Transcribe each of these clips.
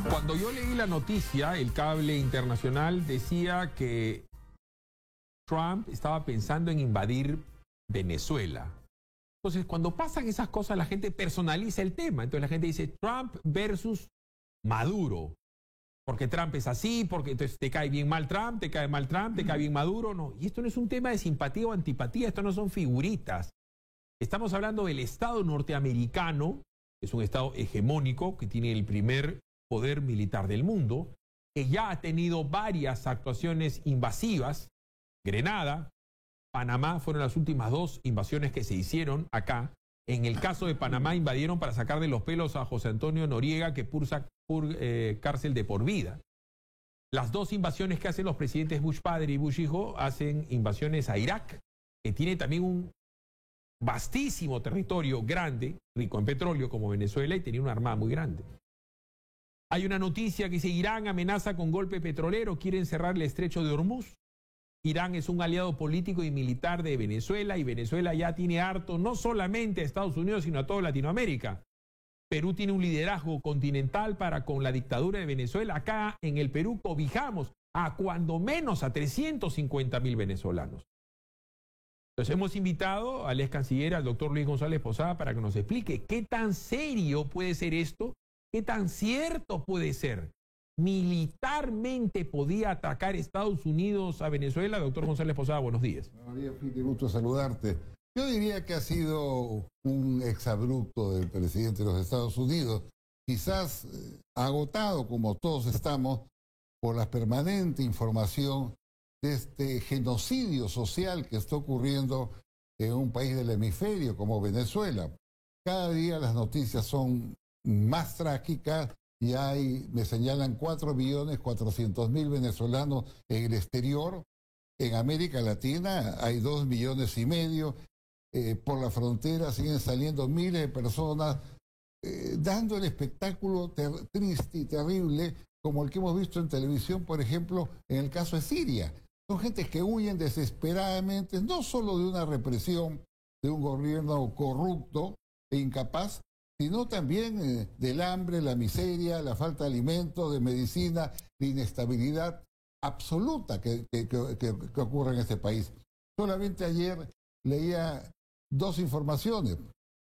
Cuando yo leí la noticia, el cable internacional decía que Trump estaba pensando en invadir Venezuela. Entonces, cuando pasan esas cosas, la gente personaliza el tema. Entonces la gente dice Trump versus Maduro. Porque Trump es así, porque entonces te cae bien mal Trump, te cae mal Trump, te cae bien Maduro. No, y esto no es un tema de simpatía o antipatía, esto no son figuritas. Estamos hablando del Estado norteamericano, que es un Estado hegemónico, que tiene el primer poder militar del mundo, que ya ha tenido varias actuaciones invasivas. Grenada, Panamá fueron las últimas dos invasiones que se hicieron acá. En el caso de Panamá invadieron para sacar de los pelos a José Antonio Noriega, que pursa cárcel de por vida. Las dos invasiones que hacen los presidentes Bush padre y Bush hijo hacen invasiones a Irak, que tiene también un vastísimo territorio grande, rico en petróleo como Venezuela, y tenía una armada muy grande. Hay una noticia que dice Irán amenaza con golpe petrolero, quieren cerrar el estrecho de Hormuz. Irán es un aliado político y militar de Venezuela y Venezuela ya tiene harto no solamente a Estados Unidos sino a toda Latinoamérica. Perú tiene un liderazgo continental para con la dictadura de Venezuela. Acá en el Perú cobijamos a cuando menos a 350.000 venezolanos. Entonces hemos invitado al ex canciller, al doctor Luis González Posada, para que nos explique qué tan serio puede ser esto, qué tan cierto puede ser. ¿Militarmente podía atacar Estados Unidos a Venezuela? Doctor González Posada, buenos días. Buenos días, Fili, gusto saludarte. Yo diría que ha sido un exabrupto del presidente de los Estados Unidos, quizás agotado, como todos estamos, por la permanente información de este genocidio social que está ocurriendo en un país del hemisferio como Venezuela. Cada día las noticias son más trágicas. Y me señalan 4.400.000 venezolanos en el exterior. En América Latina hay 2,5 millones. Por la frontera siguen saliendo miles de personas dando el espectáculo triste y terrible como el que hemos visto en televisión, por ejemplo, en el caso de Siria. Son gentes que huyen desesperadamente, no solo de una represión, de un gobierno corrupto e incapaz, sino también del hambre, la miseria, la falta de alimentos, de medicina, la inestabilidad absoluta que ocurre en este país. Solamente ayer leía dos informaciones,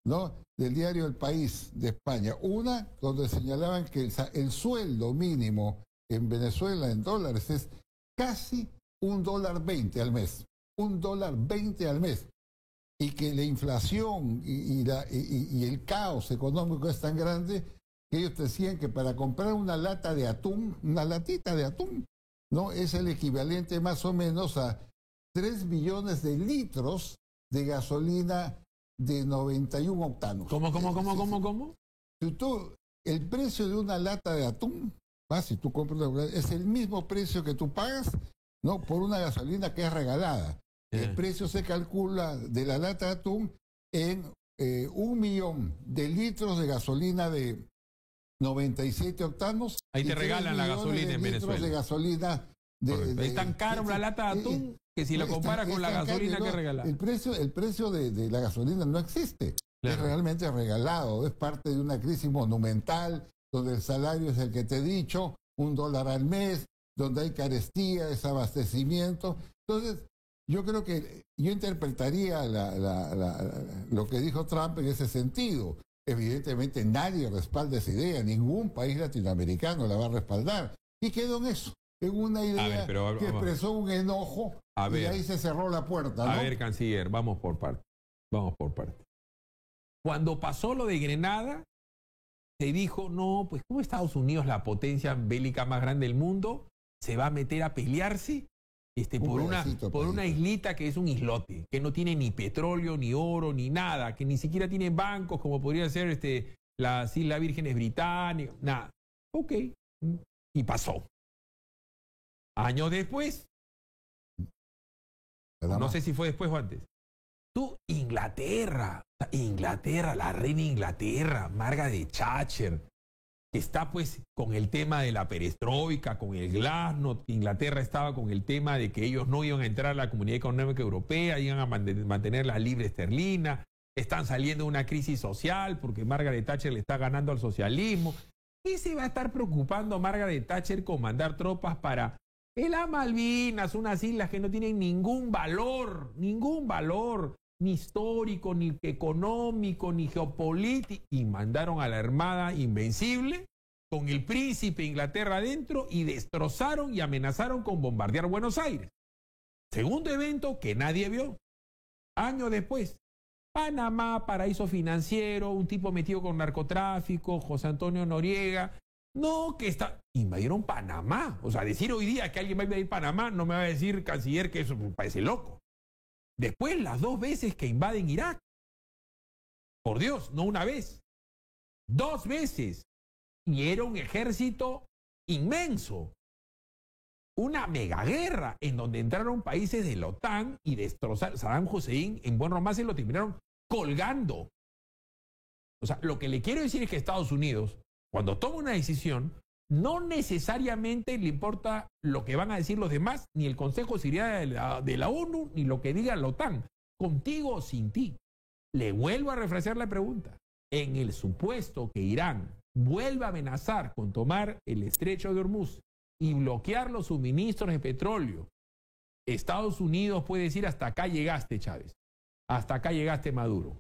¿no?, del diario El País de España. Una donde señalaban que el sueldo mínimo en Venezuela en dólares es casi $1.20 al mes. $1.20 al mes. Y que la inflación y el caos económico es tan grande que ellos decían que para comprar una lata de atún, una latita de atún, ¿no?, es el equivalente más o menos a 3 millones de litros de gasolina de 91 octanos. ¿Cómo? El precio de una lata de atún, si tú compras, es el mismo precio que tú pagas, ¿no?, por una gasolina que es regalada. El precio se calcula de la lata de atún en 1 millón de litros de gasolina de 97 octanos. Ahí te regalan la gasolina en Venezuela. De gasolina es tan caro una lata de atún que si lo comparas con la gasolina que regala. El precio de la gasolina no existe. Claro. Es realmente regalado. Es parte de una crisis monumental donde el salario es el que te he dicho, $1 al mes, donde hay carestía, desabastecimiento. Entonces, yo creo que yo interpretaría lo que dijo Trump en ese sentido. Evidentemente nadie respalda esa idea, ningún país latinoamericano la va a respaldar. Y quedó en eso, en una idea que expresó un enojo y ahí se cerró la puerta, ¿no? A ver, canciller, vamos por parte. Cuando pasó lo de Grenada, se dijo, no, pues como Estados Unidos, la potencia bélica más grande del mundo, se va a meter a pelearse por una islita que es un islote, que no tiene ni petróleo, ni oro, ni nada, que ni siquiera tiene bancos como podría ser las Islas Vírgenes Británicas, nada. Ok, y pasó. Años después, no sé si fue después o antes, Inglaterra, la reina Inglaterra, Margaret Thatcher, está pues con el tema de la perestroika, con el glasnost. Inglaterra estaba con el tema de que ellos no iban a entrar a la Comunidad Económica Europea, iban a mantener la libre esterlina. Están saliendo de una crisis social porque Margaret Thatcher le está ganando al socialismo. ¿Qué se va a estar preocupando Margaret Thatcher con mandar tropas para las Malvinas, unas islas que no tienen ningún valor, ni histórico, ni económico, ni geopolítico? Y mandaron a la Armada Invencible con el príncipe de Inglaterra adentro y destrozaron y amenazaron con bombardear Buenos Aires. Segundo evento que nadie vio. Años después, Panamá, paraíso financiero, un tipo metido con narcotráfico, José Antonio Noriega. No, que está... Invadieron Panamá. O sea, decir hoy día que alguien va a invadir Panamá, no me va a decir, canciller, que eso me parece loco. Después, las 2 veces que invaden Irak. Por Dios, no una vez. 2 veces. Y era un ejército inmenso. Una megaguerra en donde entraron países de la OTAN y destrozaron. Saddam Hussein en buen romance lo terminaron colgando. O sea, lo que le quiero decir es que Estados Unidos, cuando toma una decisión, no necesariamente le importa lo que van a decir los demás, ni el Consejo de Seguridad de la ONU, ni lo que diga la OTAN, contigo o sin ti. Le vuelvo a refrescar la pregunta. En el supuesto que Irán vuelva a amenazar con tomar el estrecho de Hormuz y bloquear los suministros de petróleo, Estados Unidos puede decir: hasta acá llegaste, Chávez, hasta acá llegaste, Maduro.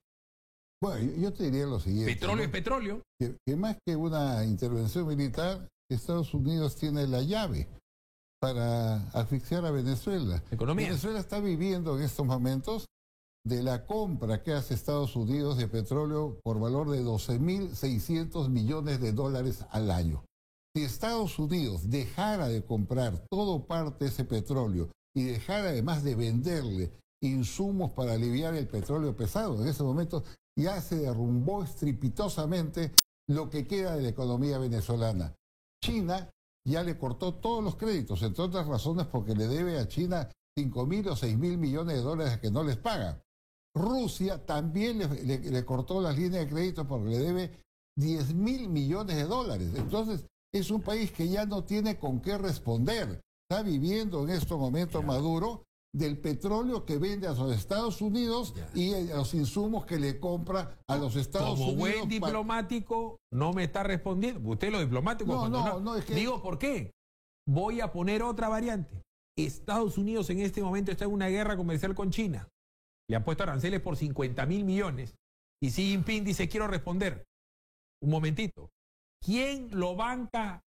Bueno, yo te diría lo siguiente. Petróleo, ¿no? Es petróleo. Que más que una intervención militar, Estados Unidos tiene la llave para asfixiar a Venezuela. Economía. Venezuela está viviendo en estos momentos de la compra que hace Estados Unidos de petróleo por valor de $12.600 millones al año. Si Estados Unidos dejara de comprar todo parte de ese petróleo y dejara además de venderle insumos para aliviar el petróleo pesado, en ese momento ya se derrumbó estrepitosamente lo que queda de la economía venezolana. China ya le cortó todos los créditos, entre otras razones porque le debe a China 5.000 o 6.000 millones de dólares que no les paga. Rusia también le cortó las líneas de crédito porque le debe 10.000 millones de dólares. Entonces, es un país que ya no tiene con qué responder. Está viviendo en estos momentos Maduro del petróleo que vende a los Estados Unidos y los insumos que le compra a los Estados Unidos. Como buen diplomático, no me está respondiendo. Usted lo diplomático. No, es que... Digo, ¿por qué? Voy a poner otra variante. Estados Unidos en este momento está en una guerra comercial con China. Le ha puesto aranceles por 50.000 millones. Y Xi Jinping dice: quiero responder. Un momentito. ¿Quién lo banca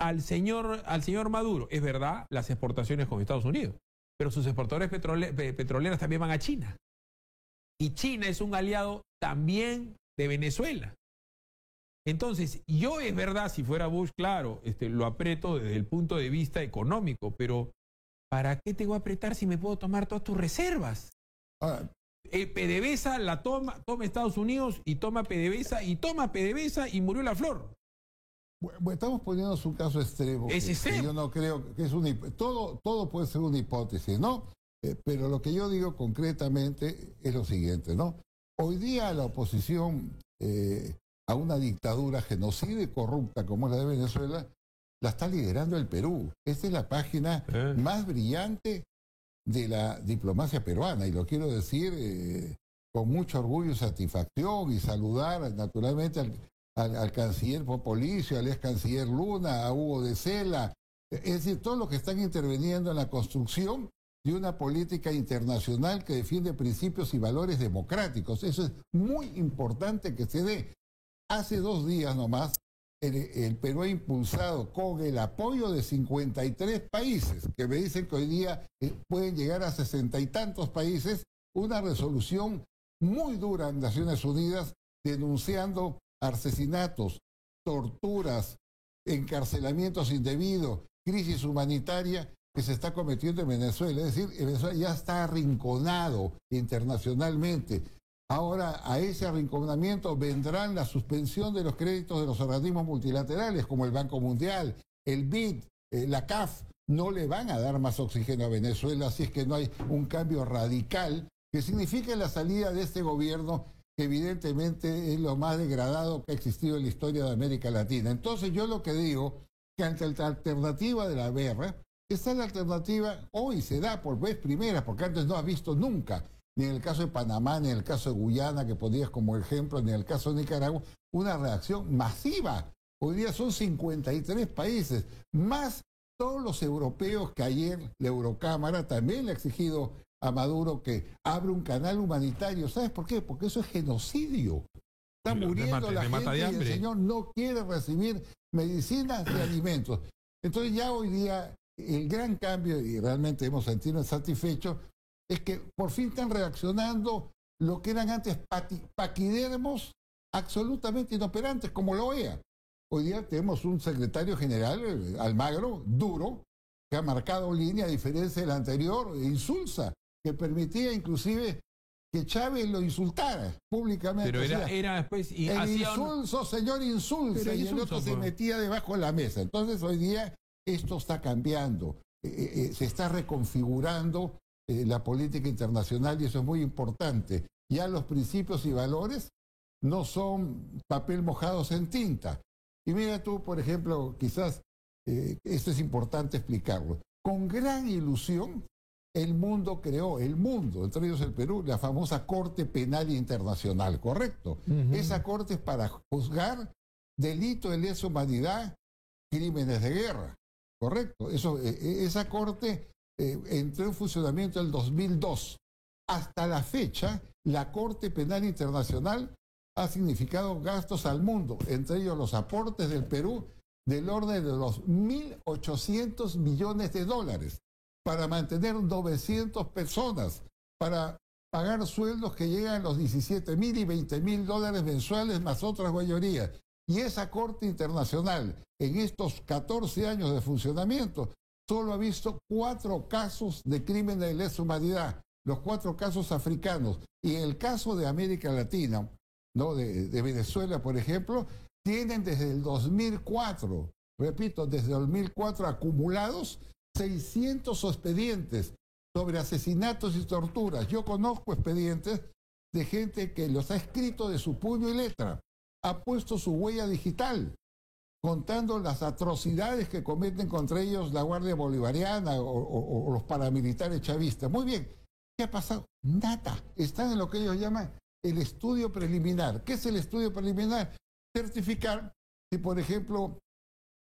al señor Maduro? Es verdad, las exportaciones con Estados Unidos. Pero sus exportadores petroleras también van a China. Y China es un aliado también de Venezuela. Entonces, yo es verdad, si fuera Bush, claro, lo aprieto desde el punto de vista económico, pero ¿para qué te voy a apretar si me puedo tomar todas tus reservas? PDVSA la toma Estados Unidos y toma PDVSA y murió la flor. Bueno, estamos poniéndonos un caso extremo. Es extremo. Yo no creo que es todo puede ser una hipótesis, ¿no? Pero lo que yo digo concretamente es lo siguiente, ¿no? Hoy día la oposición a una dictadura genocida y corrupta como es la de Venezuela la está liderando el Perú. Esta es la página más brillante de la diplomacia peruana, y lo quiero decir con mucho orgullo y satisfacción, y saludar naturalmente al canciller Popolicio, al ex canciller Luna, a Hugo de Sela, es decir, todos los que están interviniendo en la construcción de una política internacional que defiende principios y valores democráticos. Eso es muy importante que se dé. Hace 2 días nomás, el Perú ha impulsado con el apoyo de 53 países, que me dicen que hoy día pueden llegar a 60 y tantos países, una resolución muy dura en Naciones Unidas denunciando asesinatos, torturas, encarcelamientos indebidos, crisis humanitaria que se está cometiendo en Venezuela. Es decir, Venezuela ya está arrinconado internacionalmente. Ahora, a ese arrinconamiento vendrán la suspensión de los créditos de los organismos multilaterales, como el Banco Mundial, el BID, la CAF. No le van a dar más oxígeno a Venezuela si es que no hay un cambio radical que signifique la salida de este gobierno que evidentemente es lo más degradado que ha existido en la historia de América Latina. Entonces yo lo que digo, que ante la alternativa de la guerra, esta es la alternativa, hoy se da por vez primera, porque antes no ha visto nunca, ni en el caso de Panamá, ni en el caso de Guyana, que ponías como ejemplo, ni en el caso de Nicaragua, una reacción masiva. Hoy día son 53 países, más todos los europeos que ayer la Eurocámara también le ha exigido a Maduro que abra un canal humanitario. ¿Sabes por qué? Porque eso es genocidio. Está muriendo la gente y el señor no quiere recibir medicinas ni alimentos. Entonces ya hoy día el gran cambio, y realmente hemos sentido satisfechos, es que por fin están reaccionando lo que eran antes paquidermos absolutamente inoperantes, como la OEA. Hoy día tenemos un secretario general, Almagro, duro, que ha marcado línea a diferencia del anterior, insulsa, que permitía inclusive que Chávez lo insultara públicamente. Pero era después... Y el insulso, señor insulsa, y el otro se metía debajo de la mesa. Entonces hoy día esto está cambiando, se está reconfigurando la política internacional y eso es muy importante. Ya los principios y valores no son papel mojados en tinta. Y mira tú, por ejemplo, quizás esto es importante explicarlo. Con gran ilusión, el mundo creó, entre ellos el Perú, la famosa Corte Penal Internacional, ¿correcto? Esa corte es para juzgar delito de lesa humanidad, crímenes de guerra, ¿correcto? Esa corte entró en funcionamiento en el 2002. Hasta la fecha, la Corte Penal Internacional ha significado gastos al mundo, entre ellos los aportes del Perú del orden de los 1.800 millones de dólares para mantener 900 personas, para pagar sueldos que llegan a los 17.000 y 20.000 dólares mensuales más otras mayorías. Y esa Corte Internacional, en estos 14 años de funcionamiento, solo ha visto 4 casos de crímenes de lesa humanidad, los 4 casos africanos. Y en el caso de América Latina, ¿no? de Venezuela, por ejemplo, tienen desde el 2004, repito, desde el 2004 acumulados 600 expedientes sobre asesinatos y torturas. Yo conozco expedientes de gente que los ha escrito de su puño y letra, ha puesto su huella digital, contando las atrocidades que cometen contra ellos la Guardia Bolivariana o los paramilitares chavistas. Muy bien, ¿qué ha pasado? Nada. Están en lo que ellos llaman el estudio preliminar. ¿Qué es el estudio preliminar? Certificar si, por ejemplo,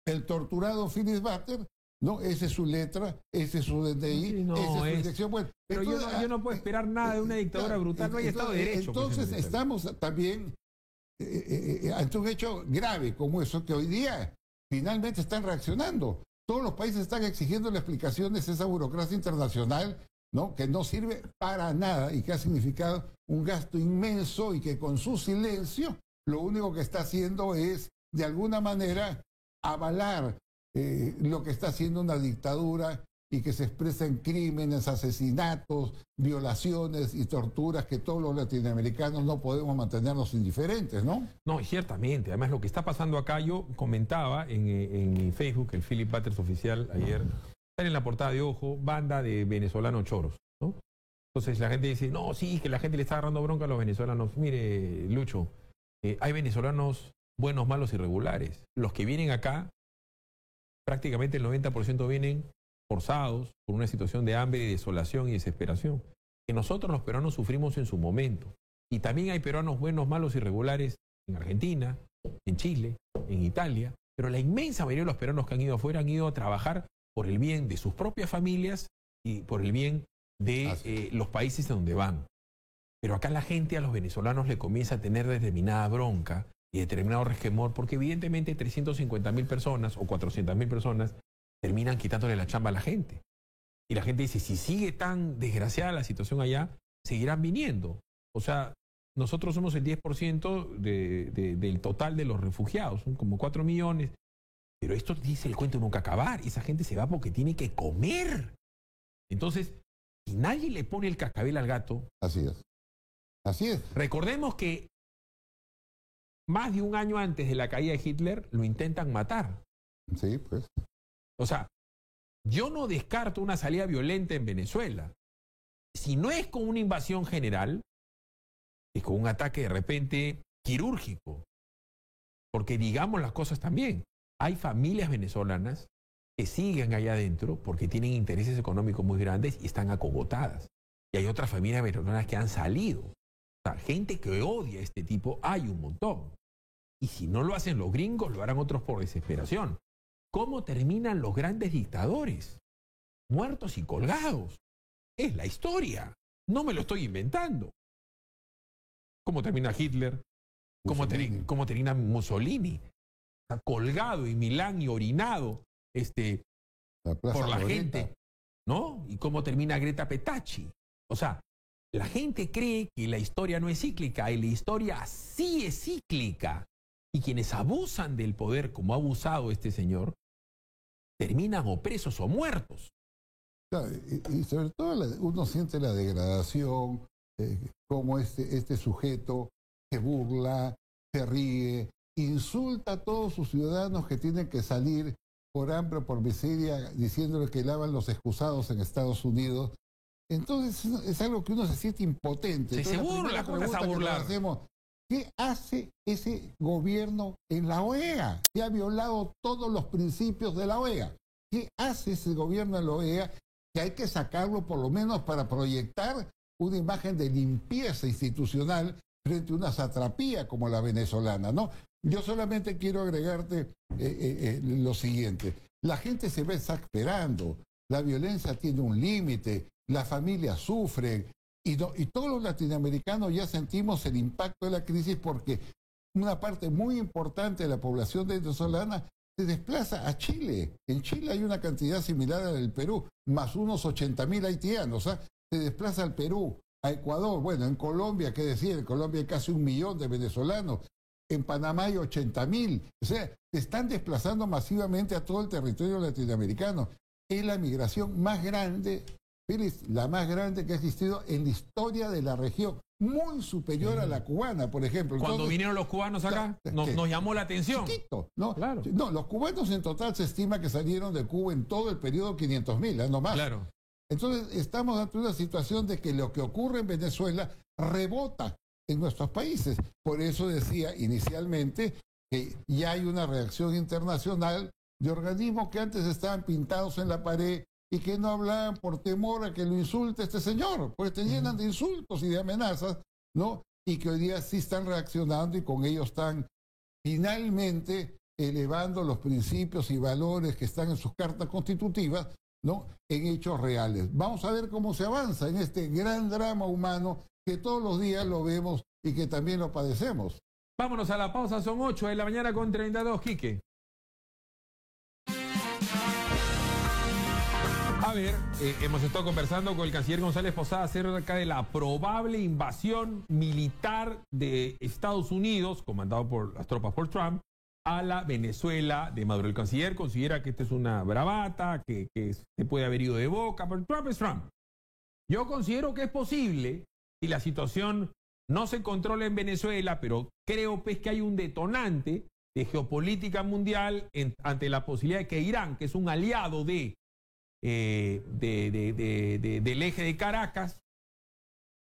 el torturado Phyllis Butter, ¿no? Esa es su letra, ese es su DNI, sí, no, esa es su dirección. Bueno, pero entonces, yo no puedo esperar nada de una dictadura brutal, no hay Estado de Derecho. Entonces estamos también ante un hecho grave como eso, que hoy día finalmente están reaccionando. Todos los países están exigiendo la explicación de esa burocracia internacional, ¿no? Que no sirve para nada y que ha significado un gasto inmenso y que con su silencio lo único que está haciendo es, de alguna manera, avalar lo que está haciendo una dictadura y que se expresa en crímenes, asesinatos, violaciones y torturas que todos los latinoamericanos no podemos mantenernos indiferentes, ¿no? No, ciertamente. Además, lo que está pasando acá, yo comentaba en mi Facebook, el Philip Butters oficial, ayer, está en la portada de Ojo, banda de venezolanos choros, ¿no? Entonces la gente dice, no, sí, que la gente le está agarrando bronca a los venezolanos. Mire, Lucho, hay venezolanos buenos, malos y regulares. Los que vienen acá, prácticamente el 90% vienen forzados por una situación de hambre, y desolación y desesperación, que nosotros los peruanos sufrimos en su momento. Y también hay peruanos buenos, malos y regulares en Argentina, en Chile, en Italia, pero la inmensa mayoría de los peruanos que han ido afuera han ido a trabajar por el bien de sus propias familias y por el bien de los países en donde van. Pero acá la gente, a los venezolanos, le comienza a tener determinada bronca y determinado resquemor, porque evidentemente 350.000 personas o 400.000 personas terminan quitándole la chamba a la gente. Y la gente dice, si sigue tan desgraciada la situación allá, seguirán viniendo. O sea, nosotros somos el 10% del total de los refugiados, son como 4 millones. Pero esto dice el cuento nunca acabar. Esa gente se va porque tiene que comer. Entonces, si nadie le pone el cascabel al gato... Así es. Así es. Recordemos que más de un año antes de la caída de Hitler lo intentan matar. Sí, pues. O sea, yo no descarto una salida violenta en Venezuela. Si no es con una invasión general, es con un ataque de repente quirúrgico. Porque digamos las cosas también. Hay familias venezolanas que siguen allá adentro porque tienen intereses económicos muy grandes y están acogotadas. Y hay otras familias venezolanas que han salido. O sea, gente que odia a este tipo, hay un montón. Y si no lo hacen los gringos, lo harán otros por desesperación. ¿Cómo terminan los grandes dictadores? Muertos y colgados. Es la historia. No me lo estoy inventando. ¿Cómo termina Hitler? ¿Cómo termina Mussolini? Está colgado en Milán y orinado por la gente, ¿no? ¿Y cómo termina Greta Petacci? O sea, la gente cree que la historia no es cíclica y la historia sí es cíclica. Y quienes abusan del poder, como ha abusado este señor, terminan o presos o muertos. Claro, y sobre todo uno siente la degradación, como este sujeto se burla, se ríe, insulta a todos sus ciudadanos que tienen que salir por hambre o por miseria, diciéndole que lavan los excusados en Estados Unidos. Entonces es algo que uno se siente impotente. Se burla, ¿cómo te vas a burlar? ¿Qué hace ese gobierno en la OEA? Que ha violado todos los principios de la OEA. ¿Qué hace ese gobierno en la OEA? Que hay que sacarlo por lo menos para proyectar una imagen de limpieza institucional frente a una satrapía como la venezolana, ¿no? Yo solamente quiero agregarte lo siguiente. La gente se va exasperando, la violencia tiene un límite, las familias sufren, y todos los latinoamericanos ya sentimos el impacto de la crisis porque una parte muy importante de la población venezolana se desplaza a Chile. En Chile hay una cantidad similar a la del Perú, más unos 80.000 haitianos. Se desplaza al Perú, a Ecuador. Bueno, en Colombia, ¿qué decir? En Colombia hay casi 1 millón de venezolanos. En Panamá hay 80.000. O sea, se están desplazando masivamente a todo el territorio latinoamericano. Es la migración más grande, Félix, la más grande que ha existido en la historia de la región, muy superior a la cubana, por ejemplo. Cuando entonces, vinieron los cubanos acá, nos llamó la atención. Chiquito, ¿no? Claro. No, los cubanos en total se estima que salieron de Cuba en todo el periodo 500.000, no más. Claro. Entonces, estamos ante una situación de que lo que ocurre en Venezuela rebota en nuestros países. Por eso decía inicialmente que ya hay una reacción internacional de organismos que antes estaban pintados en la pared y que no hablaban por temor a que lo insulte este señor, pues te llenan de insultos y de amenazas, ¿no? Y que hoy día sí están reaccionando y con ello están finalmente elevando los principios y valores que están en sus cartas constitutivas, ¿no? En hechos reales. Vamos a ver cómo se avanza en este gran drama humano que todos los días lo vemos y que también lo padecemos. Vámonos a la pausa, son 8 de la mañana con 32, Quique. A ver, hemos estado conversando con el canciller González Posada acerca de la probable invasión militar de Estados Unidos, comandado por las tropas por Trump, a la Venezuela de Maduro. El canciller considera que esta es una bravata, que se puede haber ido de boca, pero Trump es Trump. Yo considero que es posible, y la situación no se controla en Venezuela, pero creo pues que hay un detonante de geopolítica mundial ante la posibilidad de que Irán, que es un aliado del eje de Caracas,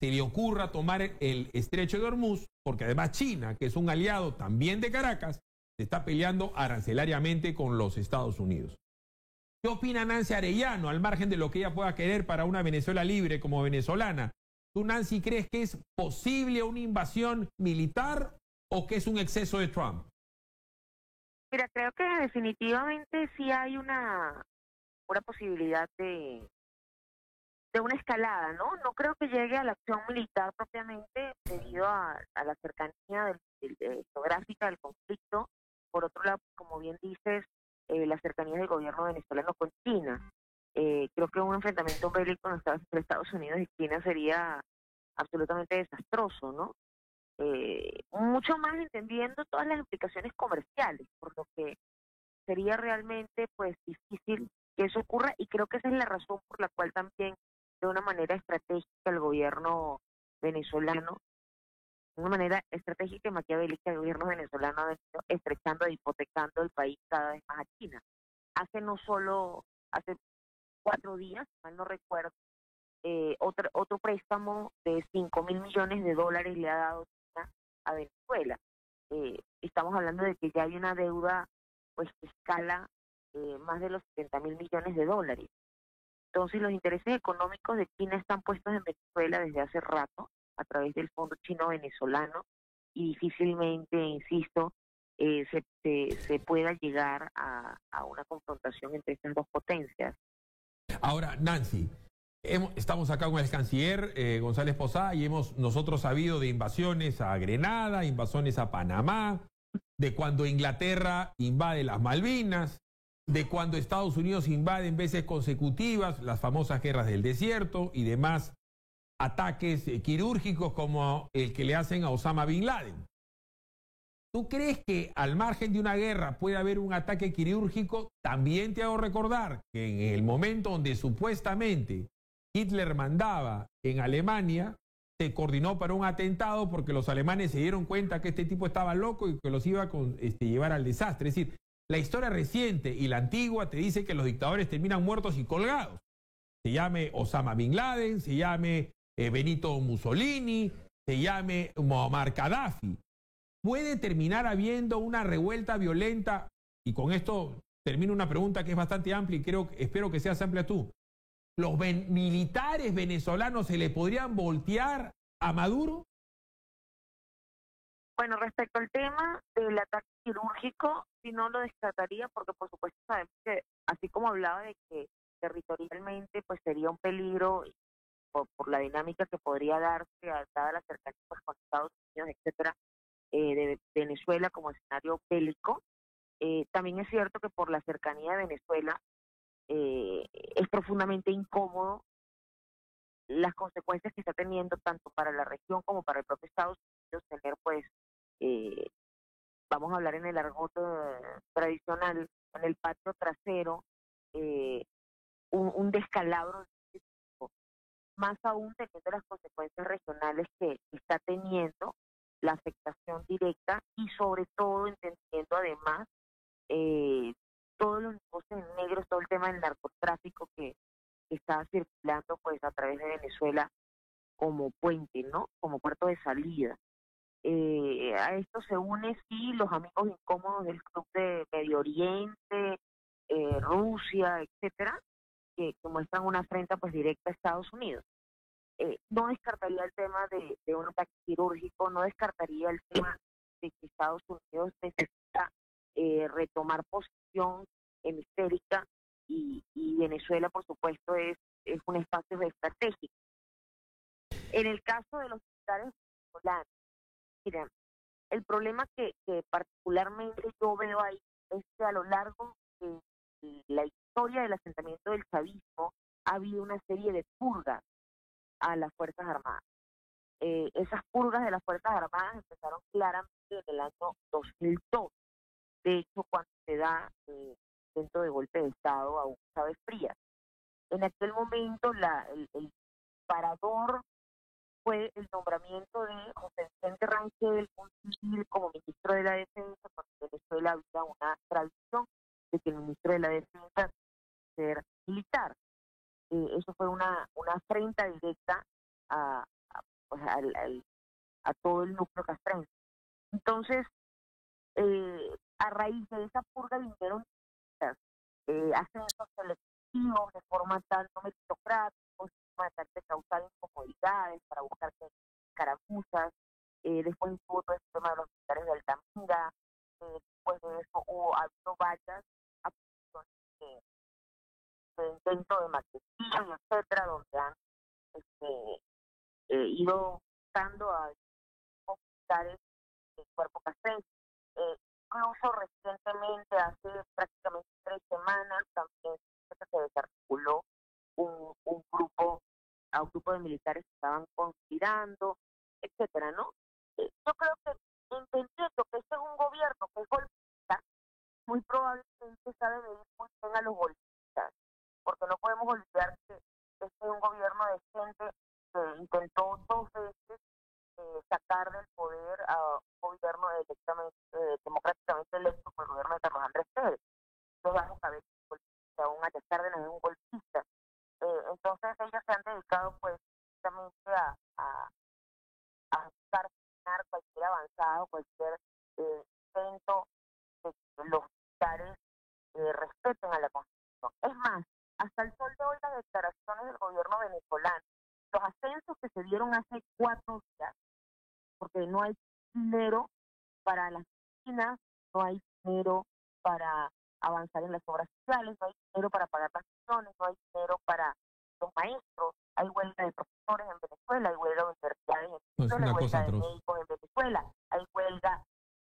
se le ocurra tomar el estrecho de Hormuz, porque además China, que es un aliado también de Caracas, se está peleando arancelariamente con los Estados Unidos. ¿Qué opina Nancy Arellano, al margen de lo que ella pueda querer para una Venezuela libre como venezolana? ¿Tú, Nancy, crees que es posible una invasión militar o que es un exceso de Trump? Mira, creo que definitivamente sí hay una posibilidad de una escalada, ¿no? No creo que llegue a la acción militar propiamente debido a la cercanía geográfica del conflicto. Por otro lado, como bien dices, la cercanía del gobierno venezolano con China. Creo que un enfrentamiento bélico entre Estados Unidos y China sería absolutamente desastroso, ¿no? Mucho más entendiendo todas las implicaciones comerciales, por lo que sería realmente pues difícil que eso ocurra, y creo que esa es la razón por la cual también de una manera estratégica el gobierno venezolano, de una manera estratégica y maquiavélica, el gobierno venezolano ha venido estrechando e hipotecando el país cada vez más a China. Hace 4 días, mal no recuerdo, otro préstamo de $5.000 millones le ha dado China a Venezuela. Estamos hablando de que ya hay una deuda pues que escala más de los $70.000 millones. Entonces los intereses económicos de China están puestos en Venezuela desde hace rato a través del Fondo Chino Venezolano y difícilmente, insisto, se pueda llegar a una confrontación entre estas dos potencias. Ahora, Nancy, estamos acá con el canciller González Posada y hemos nosotros sabido de invasiones a Grenada, invasiones a Panamá, de cuando Inglaterra invade las Malvinas, de cuando Estados Unidos invade en veces consecutivas las famosas guerras del desierto y demás ataques quirúrgicos como el que le hacen a Osama Bin Laden. ¿Tú crees que al margen de una guerra puede haber un ataque quirúrgico? También te hago recordar que en el momento donde supuestamente Hitler mandaba en Alemania, se coordinó para un atentado porque los alemanes se dieron cuenta que este tipo estaba loco y que los iba a llevar al desastre. Es decir, la historia reciente y la antigua te dice que los dictadores terminan muertos y colgados. Se llame Osama Bin Laden, se llame Benito Mussolini, se llame Muammar Gaddafi. Puede terminar habiendo una revuelta violenta, y con esto termino una pregunta que es bastante amplia y espero que seas amplia tú. ¿Los militares venezolanos se le podrían voltear a Maduro? Bueno, respecto al tema del ataque quirúrgico, sí no lo descartaría porque por supuesto sabemos que, así como hablaba de que territorialmente pues sería un peligro por la dinámica que podría darse dada la cercanía pues, con Estados Unidos, etcétera, de Venezuela como escenario bélico, también es cierto que por la cercanía de Venezuela es profundamente incómodo las consecuencias que está teniendo tanto para la región como para el propio Estados Unidos tener pues vamos a hablar en el argot tradicional, en el patio trasero, un descalabro de este tipo, más aún teniendo las consecuencias regionales que está teniendo la afectación directa y sobre todo entendiendo además todos los negocios negros, todo el tema del narcotráfico que está circulando pues a través de Venezuela como puente, ¿no? Como puerto de salida. A esto se une sí los amigos incómodos del Club de Medio Oriente, Rusia, etcétera, que muestran una afrenta pues directa a Estados Unidos. No descartaría el tema de un ataque quirúrgico, no descartaría el tema de que Estados Unidos necesita retomar posición hemisférica y Venezuela, por supuesto, es un espacio estratégico. En el caso de los militares venezolanos, miren, el problema que particularmente yo veo ahí es que a lo largo de la historia del asentamiento del chavismo ha habido una serie de purgas a las Fuerzas Armadas. Esas purgas de las Fuerzas Armadas empezaron claramente en el año 2002. De hecho, cuando se da intento de golpe de Estado a Hugo Chávez Frías. En aquel momento el parador fue el nombramiento de José Vicente Rangel, un civil, como ministro de la Defensa, porque en Venezuela había una tradición de que el ministro de la Defensa ser militar. Eso fue una afrenta directa pues a todo el núcleo castrense. Entonces, a raíz de esa purga vinieron ascensos selectivos de forma tal no meritocráticos, de carácter causal incomodidades para buscar caramuzas. Después estuvo todo el tema de los militares de Altamira. Después de eso ha habido varias acusaciones de intento de magnicidio, etcétera, donde han ido buscando a militares del cuerpo castrense. Incluso recientemente, hace prácticamente 3 semanas, también se desarticuló un grupo de militares que estaban conspirando, etcétera, ¿no? Yo creo que entendiendo que este es un gobierno que es golpista, muy probablemente sabe medir muy bien a los golpistas, porque no podemos olvidar que este es un gobierno de gente que intentó 2 veces sacar del poder a un gobierno democráticamente electo por el gobierno de Carlos Andrés Pérez. Entonces vamos a ver si aún Arias Cárdenas es un golpista. Entonces ellos se han dedicado pues justamente a buscar cualquier avanzado, cualquier intento de que los militares respeten a la Constitución. Es más, hasta el sol de hoy las declaraciones del gobierno venezolano, los ascensos que se dieron hace 4 días, porque no hay dinero para las oficinas, no hay dinero para avanzar en las obras sociales, no hay dinero para pagar las pensiones, no hay dinero para los maestros, hay huelga de profesores en Venezuela, hay huelga de universidades en Venezuela, hay huelga de médicos en Venezuela, hay huelga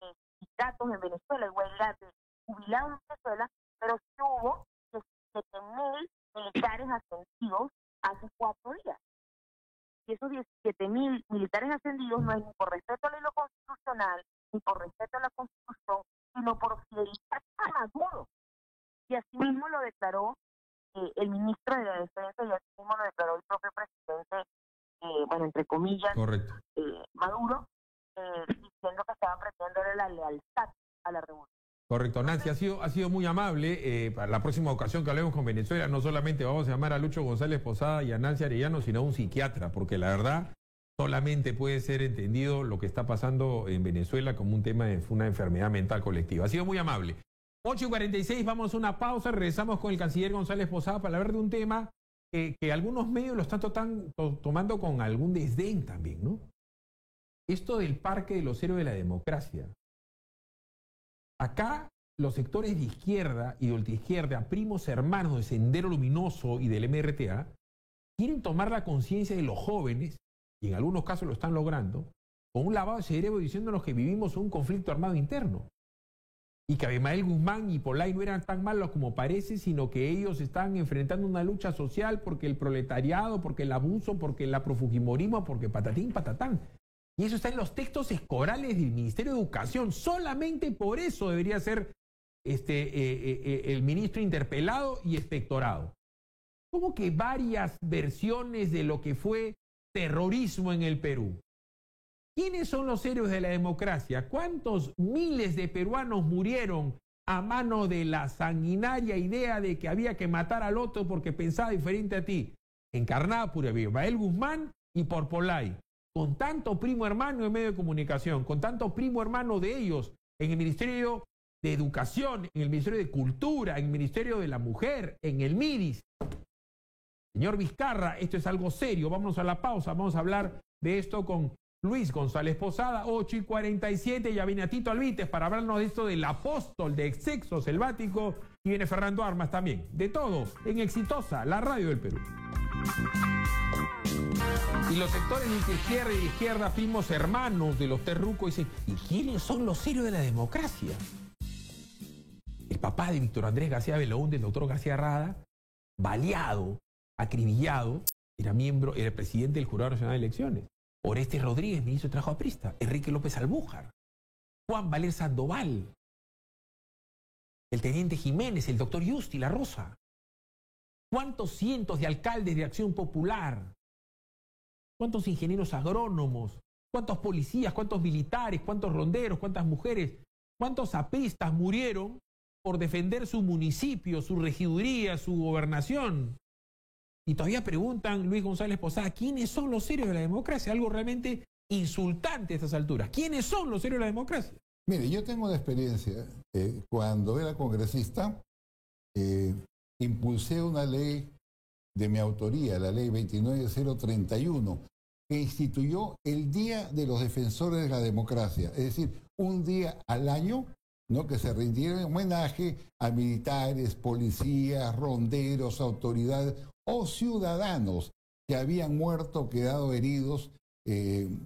de sindicatos en Venezuela, hay huelga de jubilados en Venezuela, pero sí hubo 17.000 militares ascendidos hace 4 días. Y esos 17.000 militares ascendidos no es ni por respeto a la ley constitucional, ni por respeto a la Constitución, sino por fidelidad a Maduro. Y así mismo lo declaró el ministro de la Defensa, y así mismo lo declaró el propio presidente, bueno, entre comillas, Maduro, diciendo que estaba pretendiendo la lealtad a la revolución. Correcto, Nancy, ha sido muy amable. Para la próxima ocasión que hablemos con Venezuela, no solamente vamos a llamar a Lucho González Posada y a Nancy Arellano, sino a un psiquiatra, porque la verdad solamente puede ser entendido lo que está pasando en Venezuela como un tema de una enfermedad mental colectiva. Ha sido muy amable. 8:46, vamos a una pausa, regresamos con el canciller González Posada para hablar de un tema que algunos medios lo están tomando con algún desdén también, ¿no? Esto del Parque de los Héroes de la Democracia. Acá los sectores de izquierda y de ultraizquierda, primos hermanos de Sendero Luminoso y del MRTA, quieren tomar la conciencia de los jóvenes, y en algunos casos lo están logrando, con un lavado de cerebro diciéndonos que vivimos un conflicto armado interno. Y que Abimael Guzmán y Polay no eran tan malos como parece, sino que ellos están enfrentando una lucha social porque el proletariado, porque el abuso, porque el afrofujimorismo, porque patatín, patatán. Y eso está en los textos escolares del Ministerio de Educación. Solamente por eso debería ser el ministro interpelado y expectorado. ¿Cómo que varias versiones de lo que fue terrorismo en el Perú? ¿Quiénes son los héroes de la democracia? ¿Cuántos miles de peruanos murieron a mano de la sanguinaria idea de que había que matar al otro porque pensaba diferente a ti? Encarnada por Abimael Guzmán y por Polay. Con tanto primo hermano en medio de comunicación, con tanto primo hermano de ellos en el Ministerio de Educación, en el Ministerio de Cultura, en el Ministerio de la Mujer, en el MIDIS. Señor Vizcarra, esto es algo serio. Vámonos a la pausa. Vamos a hablar de esto con Luis González Posada, 8:47. Ya viene a Tito Alvites para hablarnos de esto del apóstol de sexo selvático. Y viene Fernando Armas también. De todo en Exitosa, la radio del Perú. Y los sectores de izquierda y de izquierda, primos hermanos de los terrucos, dicen, ¿y quiénes son los héroes de la democracia? El papá de Víctor Andrés García Belaúnde, el doctor García Rada, baleado, acribillado, era presidente del Jurado Nacional de Elecciones. Orestes Rodríguez, ministro de Trabajo aprista. Enrique López Albújar. Juan Valer Sandoval. El teniente Jiménez, el doctor Yusti La Rosa. ¿Cuántos cientos de alcaldes de Acción Popular? ¿Cuántos ingenieros agrónomos? ¿Cuántos policías? ¿Cuántos militares? ¿Cuántos ronderos? ¿Cuántas mujeres? ¿Cuántos apristas murieron por defender su municipio, su regiduría, su gobernación? Y todavía preguntan, Luis González Posada, ¿quiénes son los héroes de la democracia? Algo realmente insultante a estas alturas. ¿Quiénes son los héroes de la democracia? Mire, yo tengo una experiencia. Cuando era congresista, impulsé una ley de mi autoría, la ley 29031, que instituyó el Día de los Defensores de la Democracia, es decir, un día al año, ¿no?, que se rindiera homenaje a militares, policías, ronderos, autoridades o ciudadanos que habían muerto o quedado heridos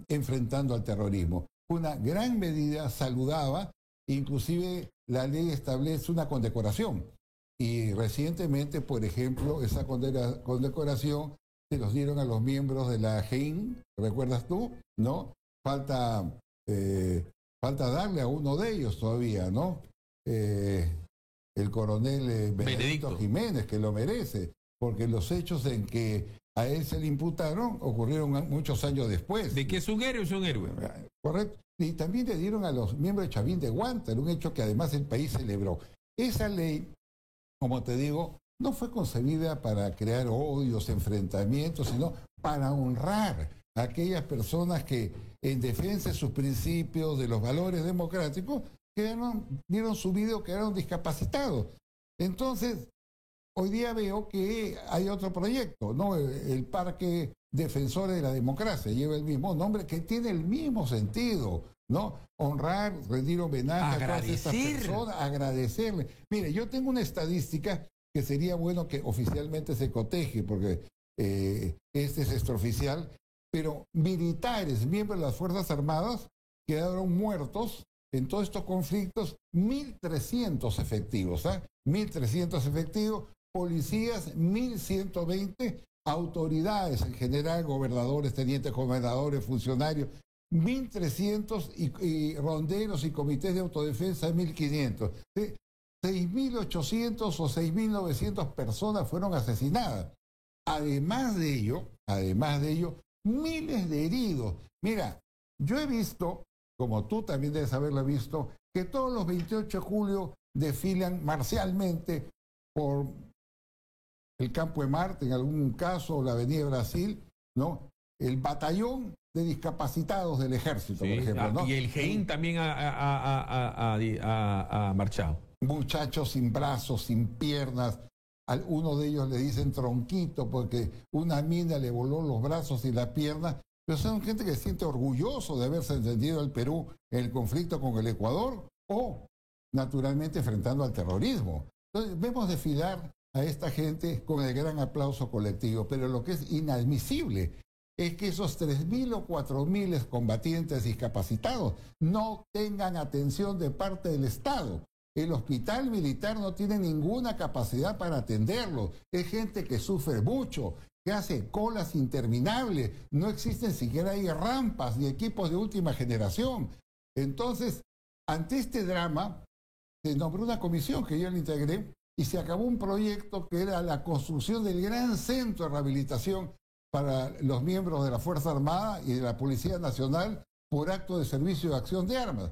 enfrentando al terrorismo. Una gran medida, saludaba, inclusive la ley establece una condecoración. Y recientemente, por ejemplo, esa condecoración se los dieron a los miembros de la GEIN, ¿recuerdas tú? ¿No? Falta darle a uno de ellos todavía, ¿no? El coronel Benedicto Jiménez, que lo merece, porque los hechos en que a él se le imputaron ocurrieron muchos años después. De que es un héroe, es un héroe. Correcto. Y también le dieron a los miembros de Chavín de Huántar, un hecho que además el país celebró. Esa ley, como te digo, no fue concebida para crear odios, enfrentamientos, sino para honrar a aquellas personas que, en defensa de sus principios, de los valores democráticos, dieron su vida o quedaron discapacitados. Entonces, hoy día veo que hay otro proyecto, ¿no? El Parque Defensores de la Democracia lleva el mismo nombre, que tiene el mismo sentido, ¿no? Honrar, rendir homenaje a todas estas personas, agradecerle. Mire, yo tengo una estadística que sería bueno que oficialmente se coteje, porque este es extraoficial, pero militares, miembros de las Fuerzas Armadas, quedaron muertos en todos estos conflictos, 1.300 efectivos, ¿eh? 1.300 efectivos, policías, 1.120, autoridades en general, gobernadores, tenientes gobernadores, funcionarios, 1.300 y ronderos y comités de autodefensa, 1.500. 6.800 o 6.900 personas fueron asesinadas. Además de ello, miles de heridos. Mira, yo he visto, como tú también debes haberlo visto, que todos los 28 de julio desfilan marcialmente por el Campo de Marte, en algún caso, la Avenida de Brasil, ¿no? El batallón de discapacitados del ejército, por ejemplo, ¿no? Y el GEIN también ha marchado. Muchachos sin brazos, sin piernas. A uno de ellos le dicen tronquito porque una mina le voló los brazos y la pierna. Pero son gente que se siente orgulloso de haberse entendido al Perú en el conflicto con el Ecuador o, naturalmente, enfrentando al terrorismo. Entonces, vemos desfilar a esta gente con el gran aplauso colectivo, pero lo que es inadmisible es que esos 3.000 o 4.000 combatientes discapacitados no tengan atención de parte del Estado. El hospital militar no tiene ninguna capacidad para atenderlo. Es gente que sufre mucho, que hace colas interminables. No existen siquiera ahí rampas ni equipos de última generación. Entonces, ante este drama, se nombró una comisión que yo le integré y se acabó un proyecto que era la construcción del gran centro de rehabilitación para los miembros de la Fuerza Armada y de la Policía Nacional por acto de servicio de acción de armas.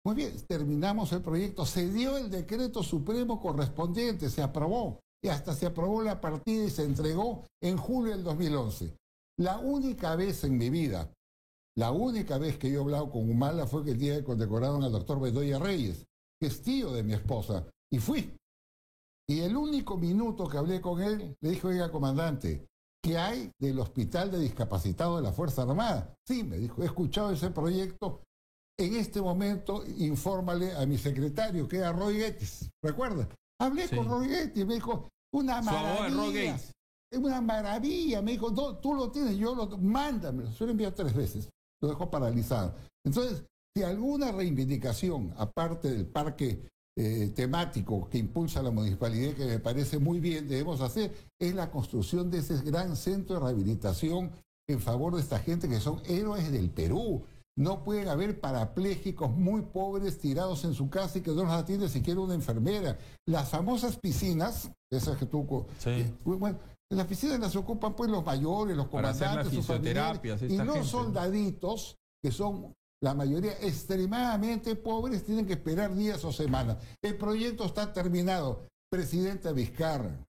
Muy bien, terminamos el proyecto, se dio el decreto supremo correspondiente, se aprobó, y hasta se aprobó la partida y se entregó en julio del 2011. La única vez en mi vida, la única vez que yo he hablado con Humala fue que el día que condecoraron al doctor Bedoya Reyes, que es tío de mi esposa, y fui. Y el único minuto que hablé con él, le dije, oiga, comandante, ¿qué hay del hospital de discapacitados de la Fuerza Armada? Sí, me dijo, he escuchado ese proyecto. En este momento, infórmale a mi secretario, que era Roy Gettis. ¿Recuerda? Hablé con Roy Gettis, me dijo, una maravilla. Es una maravilla. Me dijo, no, tú lo tienes, mándamelo. Se lo envió 3 veces. Lo dejó paralizado. Entonces, si alguna reivindicación, aparte del parque temático que impulsa la municipalidad, que me parece muy bien, debemos hacer, es la construcción de ese gran centro de rehabilitación en favor de esta gente que son héroes del Perú. No pueden haber parapléjicos muy pobres tirados en su casa y que no los atiende siquiera una enfermera. Las famosas piscinas, esas que tú... bueno, en las piscinas las ocupan pues los mayores, los comandantes, sus familiares, y los soldaditos, que son la mayoría extremadamente pobres, tienen que esperar días o semanas. El proyecto está terminado. Presidente Vizcarra,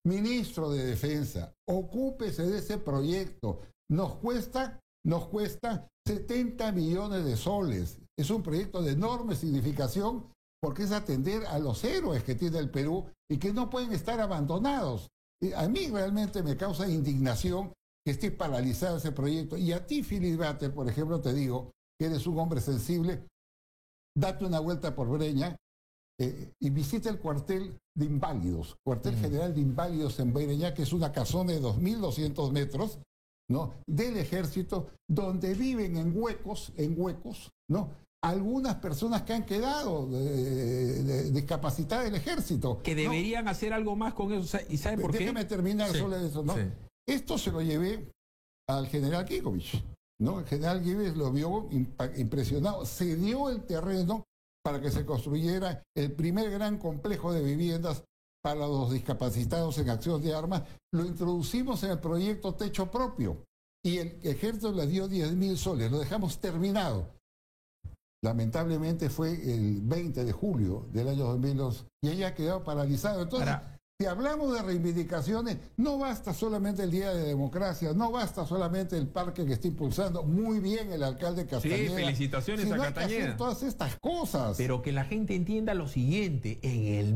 ministro de Defensa, ocúpese de ese proyecto. Nos cuesta 70 millones de soles. Es un proyecto de enorme significación porque es atender a los héroes que tiene el Perú y que no pueden estar abandonados. Y a mí realmente me causa indignación que esté paralizado ese proyecto. Y a ti, Philip Batter, por ejemplo, te digo que eres un hombre sensible, date una vuelta por Breña y visita el cuartel de inválidos, cuartel general de inválidos en Breña, que es una casona de 2.200 metros, ¿no?, del ejército, donde viven en huecos, ¿no?, algunas personas que han quedado discapacitadas del ejército. Que deberían hacer algo más con eso. ¿Y sabe por qué? Déjeme terminar solo eso, ¿no? Sí. Esto se lo llevé al general Kikovich, ¿no? El general Kikovich lo vio impresionado. Se dio el terreno para que se construyera el primer gran complejo de viviendas para los discapacitados en acción de armas. Lo introducimos en el proyecto Techo Propio y el ejército le dio 10.000 soles, lo dejamos terminado. Lamentablemente fue el 20 de julio del año 2002 y ella ha quedado paralizado. Entonces, Si hablamos de reivindicaciones, no basta solamente el Día de Democracia, no basta solamente el parque que está impulsando muy bien el alcalde Castañeda. Sí, felicitaciones sino a hay que Castañeda. hacer todas estas cosas. Pero que la gente entienda lo siguiente, en el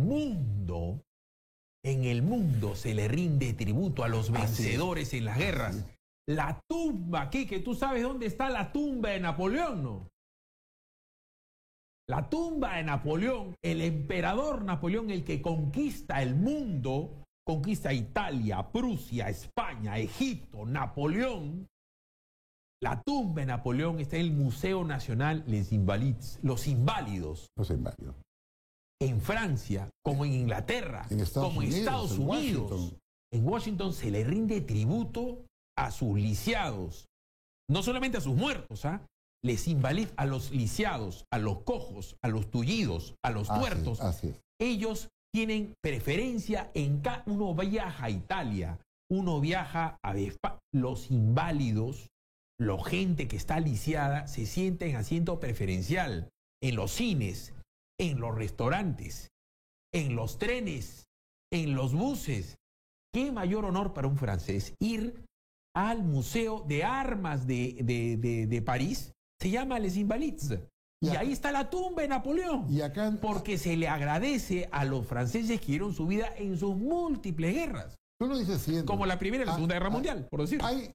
mundo se le rinde tributo a los vencedores en las guerras. La tumba, Quique, ¿tú sabes dónde está la tumba de Napoleón, no? La tumba de Napoleón, el emperador Napoleón, el que conquista el mundo, conquista Italia, Prusia, España, Egipto, Napoleón. La tumba de Napoleón está en el Museo Nacional Les Invalides, los inválidos. Los inválidos. En Francia, como en Inglaterra, como en Estados Unidos. En Washington se le rinde tributo a sus lisiados. No solamente a sus muertos, ¿ah? Les invalides, a los lisiados, a los cojos, a los tullidos, a los tuertos. Así es. Ellos tienen preferencia en cada... Uno viaja a Italia, uno viaja a España. Los inválidos, la gente que está lisiada, se sienta en asiento preferencial en los cines, en los restaurantes, en los trenes, en los buses. ¿Qué mayor honor para un francés ir al Museo de Armas de París? Se llama Les Invalides. Y ahí está la tumba de Napoleón. Y acá, porque se le agradece a los franceses que dieron su vida en sus múltiples guerras. tú lo dices siempre. Como la Primera y la Segunda Guerra Mundial, por decirlo. Hay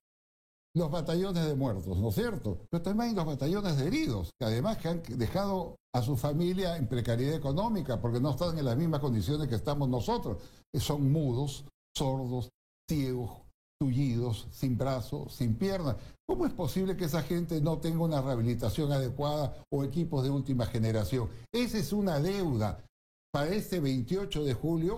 los batallones de muertos, ¿no es cierto? Pero también hay los batallones de heridos, que además que han dejado a su familia en precariedad económica porque no están en las mismas condiciones que estamos nosotros. Son mudos, sordos, ciegos, tullidos, sin brazos, sin piernas. ¿Cómo es posible que esa gente no tenga una rehabilitación adecuada o equipos de última generación? Esa es una deuda para este 28 de julio,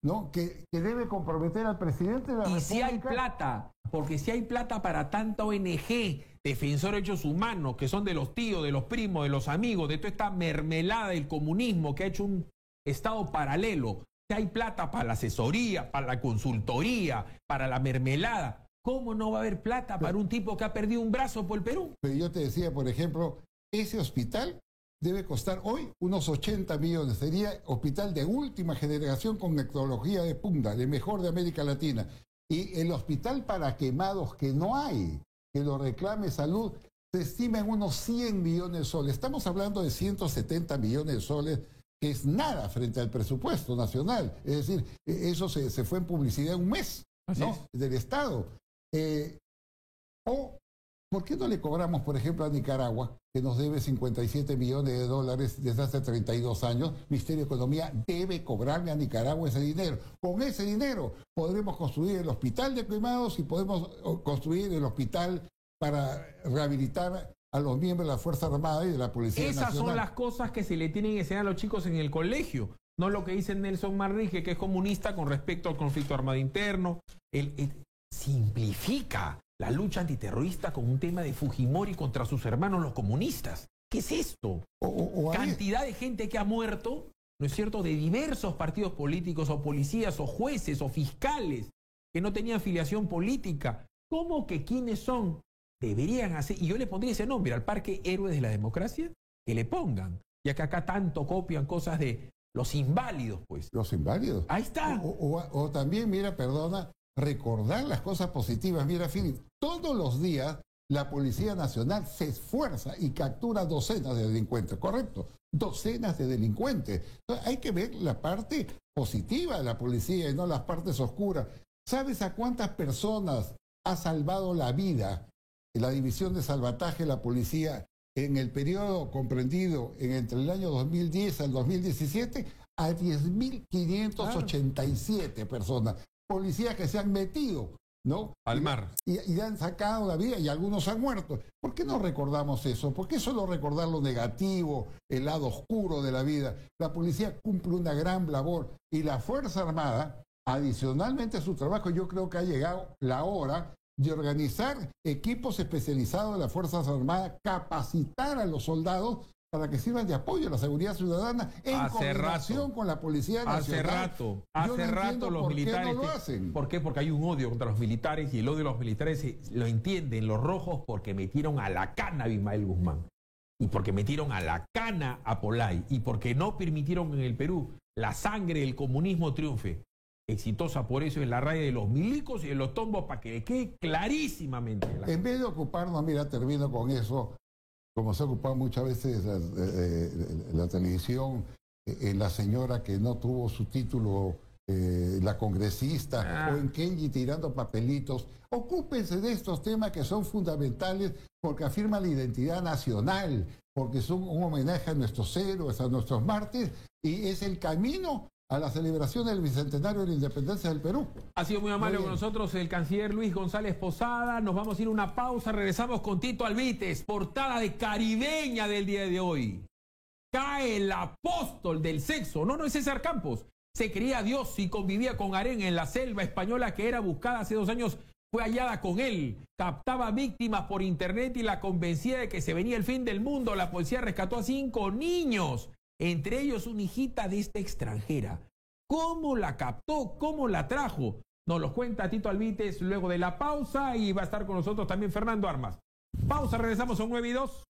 ¿no? Que debe comprometer al presidente de la República. Y si hay plata, porque si hay plata para tanta ONG, defensor de derechos humanos, que son de los tíos, de los primos, de los amigos, de toda esta mermelada del comunismo que ha hecho un Estado paralelo, si hay plata para la asesoría, para la consultoría, para la mermelada, ¿cómo no va a haber plata para un tipo que ha perdido un brazo por el Perú? Pero yo te decía, por ejemplo, ese hospital debe costar hoy unos 80 millones. Sería hospital de última generación con tecnología de punta, de mejor de América Latina. Y el hospital para quemados que no hay, que lo reclame salud, se estima en unos 100 millones de soles. Estamos hablando de 170 millones de soles, que es nada frente al presupuesto nacional. Es decir, eso se fue en publicidad un mes, ¿no? Del Estado. O, ¿por qué no le cobramos, por ejemplo, a Nicaragua, que nos debe 57 millones de dólares desde hace 32 años? Ministerio de Economía debe cobrarle a Nicaragua ese dinero. Con ese dinero podremos construir el hospital de quemados y podemos construir el hospital para rehabilitar a los miembros de la Fuerza Armada y de la Policía Nacional. Esas son las cosas que se le tienen que enseñar a los chicos en el colegio. No lo que dice Nelson Manrique, que es comunista con respecto al conflicto armado interno. Él simplifica la lucha antiterrorista con un tema de Fujimori contra sus hermanos los comunistas. ¿Qué es esto? Cantidad de gente que ha muerto, ¿no es cierto?, de diversos partidos políticos o policías o jueces o fiscales que no tenían filiación política. ¿Cómo que quiénes son? Deberían hacer, y yo le pondría ese nombre al Parque Héroes de la Democracia, que le pongan, ya que acá tanto copian cosas de los inválidos, pues. Los inválidos. Ahí está. O también, mira, perdona, recordar las cosas positivas. Mira, Philip, todos los días la Policía Nacional se esfuerza y captura docenas de delincuentes, ¿correcto? Docenas de delincuentes. Entonces, hay que ver la parte positiva de la policía y no las partes oscuras. ¿Sabes a cuántas personas ha salvado la vida la División de Salvataje de la Policía en el periodo comprendido entre el año 2010 al 2017? A 10.587 personas. Policías que se han metido, ¿no? Al mar. Y han sacado la vida y algunos han muerto. ¿Por qué no recordamos eso? ¿Por qué solo recordar lo negativo, el lado oscuro de la vida? La policía cumple una gran labor y la Fuerza Armada, adicionalmente a su trabajo, yo creo que ha llegado la hora de organizar equipos especializados de las Fuerzas Armadas, capacitar a los soldados para que sirvan de apoyo a la seguridad ciudadana en coordinación con la Policía Nacional. Hace rato los militares no lo hacen. ¿Por qué? Porque hay un odio contra los militares y el odio de los militares lo entienden los rojos porque metieron a la cana a Abimael Guzmán y porque metieron a la cana a Polay y porque no permitieron en el Perú la sangre del comunismo triunfe. exitosa por eso en la raya de los milicos y de los tombos, para que le quede clarísimamente. En vez de ocuparnos, mira, termino con eso, como se ha ocupado muchas veces la televisión, la señora que no tuvo su título, la congresista, o en Kenji tirando papelitos. Ocúpense de estos temas que son fundamentales porque afirman la identidad nacional, porque son un homenaje a nuestros héroes, a nuestros mártires, y es el camino a la celebración del bicentenario de la independencia del Perú. Ha sido muy amable con nosotros el canciller Luis González Posada. Nos vamos a ir a una pausa, regresamos con Tito Alvites, portada de Caribeña del día de hoy. Cae el apóstol del sexo. No es César Campos. Se creía Dios y convivía con harén en la selva española que era buscada hace 2 años. Fue hallada con él. Captaba víctimas por internet y la convencía de que se venía el fin del mundo. La policía rescató a 5 niños, entre ellos una hijita de esta extranjera. ¿Cómo la captó? ¿Cómo la trajo? Nos lo cuenta Tito Alvites luego de la pausa y va a estar con nosotros también Fernando Armas. Pausa, regresamos a 9 y 2.